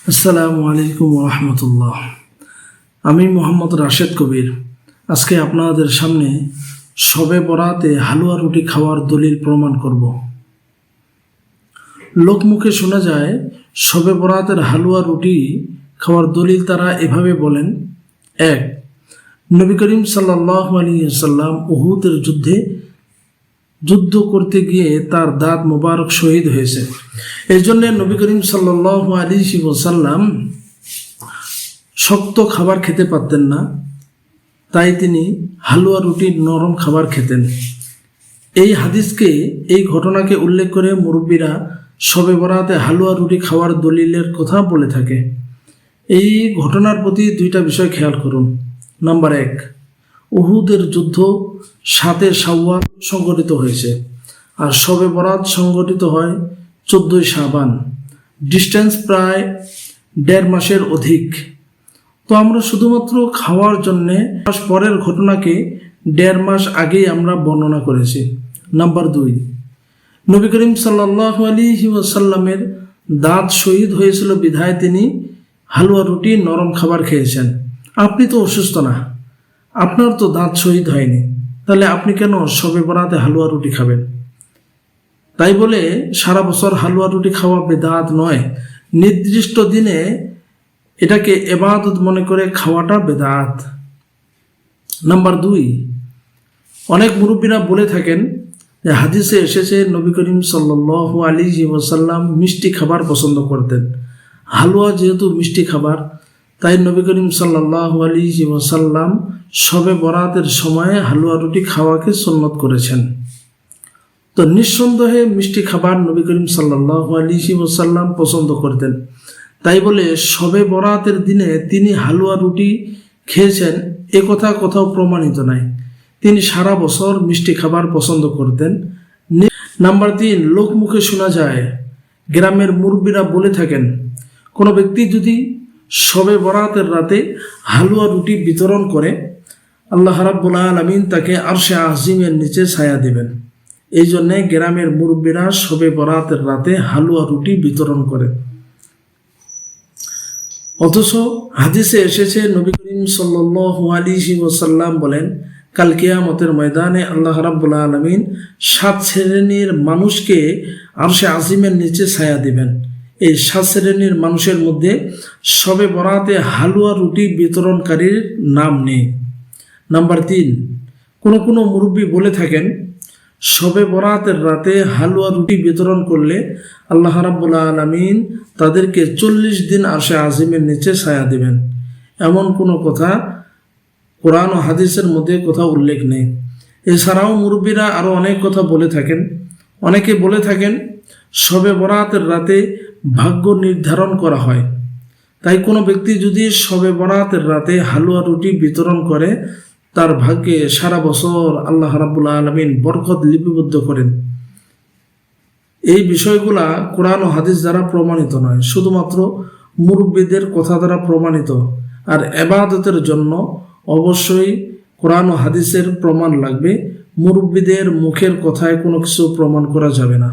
আসসালামু আলাইকুম রহমতুল্লাহ। আমি মোহাম্মদ রাশেদ কবির। আজকে আপনাদের সামনে শবে বরাতে হালুয়া রুটি খাওয়ার দলিল প্রমাণ করব। লোকমুখে শোনা যায় শবে বরাতের হালুয়া রুটি খাওয়ার দলিল তারা এভাবে বলেন। 1. নবী করিম সাল্লাল্লাহু আলাইহি ওয়াসাল্লাম উহুদের যুদ্ধ করতে গিয়ে তার দাঁত মোবারক শহীদ হয়েছে। এই জন্য নবী করিম সাল্লাল্লাহু আলাইহি ওয়াসাল্লাম শক্ত খাবার খেতে পারতেন না, তাই তিনি হালুয়া রুটি নরম খাবার খেতেন। এই ঘটনাকে উল্লেখ করে মুরব্বীরা শবে বরাতে হালুয়া রুটি খাওয়ার দলিলের কথা বলে থাকে। এই ঘটনার প্রতি দুইটা বিষয় খেয়াল করুন। নাম্বার 1, উহুদের যুদ্ধ 7 শাওয়াল সংগঠিত হয়েছে, আর শবে বরাত সংগঠিত হয় 14 শাবান। ডিস্টেন্স প্রায় 1.5 মাসের অধিক। তো আমরা শুধুমাত্র খাওয়ার জন্যে পরের ঘটনাকে 1.5 মাস আগেই আমরা বর্ণনা করেছি। নাম্বার 2, নবী করিম সাল্লাল্লাহু আলাইহি ওয়াসাল্লামের দাঁত শহীদ হয়েছিল বিধায় তিনি হালুয়া রুটি নরম খাবার খেয়েছেন। আপনি তো অসুস্থ না, আপনার তো দাঁত শহীদ হয়নি, তাহলে আপনি কেন শবে বরাতে হালুয়া রুটি খাবেন? তাই বলে সারা বছর হালুয়া রুটি খাওয়া বেদাত নয়, নির্দিষ্ট দিনে এটাকে ইবাদত মনে করে খাওয়াটা বেদাত। নাম্বার 2, অনেক মুরব্বীরা বলে থাকেন যে হাদিসে এসেছে নবী করিম সাল্লাল্লাহু আলাইহি ওয়াসাল্লাম মিষ্টি খাবার পছন্দ করতেন। হালুয়া যেহেতু মিষ্টি খাবার, তাই নবী করিম সাল্লাল্লাহু আলাইহি ওয়াসাল্লাম শবে বরাতের সময়ে হালুয়া রুটি খাওয়াকে সুন্নত করেছেন। তো নিঃসন্দেহে মিষ্টি খাবার নবী করিম সাল্লাল্লাহু আলাইহি ওয়াসাল্লাম পছন্দ করতেন। তাই বলে শবে বরাতের দিনে তিনি হালুয়া রুটি খেয়েছেন এ কথা কোথাও প্রমাণিত নাই। তিনি সারা বছর মিষ্টি খাবার পছন্দ করতেন। নাম্বার 3, লোকমুখে শোনা যায়, গ্রামের মুরব্বীরা বলে থাকেন, কোনো ব্যক্তি যদি শবে বরাতের রাতে হালুয়া রুটি বিতরণ করে, আল্লাহ রাব্বুল আলামিন তাকে আরশে আজিমের নিচে ছায়া দিবেন। এই জন্যে গ্রামের মুরব্বীরা শবে বরাতের রাতে হালুয়া রুটি বিতরণ করে। অথচ হাদিসে এসেছে নবী করিম সাল্লাল্লাহু আলাইহি ওয়াসাল্লাম বলেন, কাল কিয়ামতের ময়দানে আল্লাহ রাব্বুল আলামিন 7 শ্রেণীর মানুষকে আরশে আজিমের নিচে ছায়া দিবেন। এই 7 শ্রেণীর মানুষের মধ্যে শবে বরাতে হালুয়া রুটি বিতরণকারীর নাম নেই। নাম্বার 3, কোনো মুরব্বী বলে থাকেন, শবে বরাতের রাতে হালুয়া রুটি বিতরণ করলে আল্লাহ রাব্বুল আলামিন তাদেরকে 40 দিন আরশে আজিমের নিচে ছায়া দিবেন। এমন কোনো কথা কোরআন ও হাদিসের মধ্যে কোথাও উল্লেখ নেই। এছাড়াও মুরব্বীরা আরও অনেক কথা বলে থাকেন। অনেকে বলে থাকেন শবে বরাতের রাতে ভাগ্য নির্ধারণ করা হয়, তাই কোনো ব্যক্তি যদি শবে বরাতের রাতে হালুয়া রুটি বিতরণ করে, তার ভাগ্যে সারা বছর আল্লাহ রাব্বুল আলামিন বরকত লিপিবদ্ধ করেন। এই বিষয়গুলা কোরআন ও হাদিস দ্বারা প্রমাণিত নয়, শুধুমাত্র মুরব্বীদের কথা দ্বারা প্রমাণিত। আর ইবাদতের জন্য অবশ্যই কোরআন ও হাদিসের প্রমাণ লাগবে, মুরব্বীদের মুখের কথায় কোনো কিছু প্রমাণ করা যাবে না।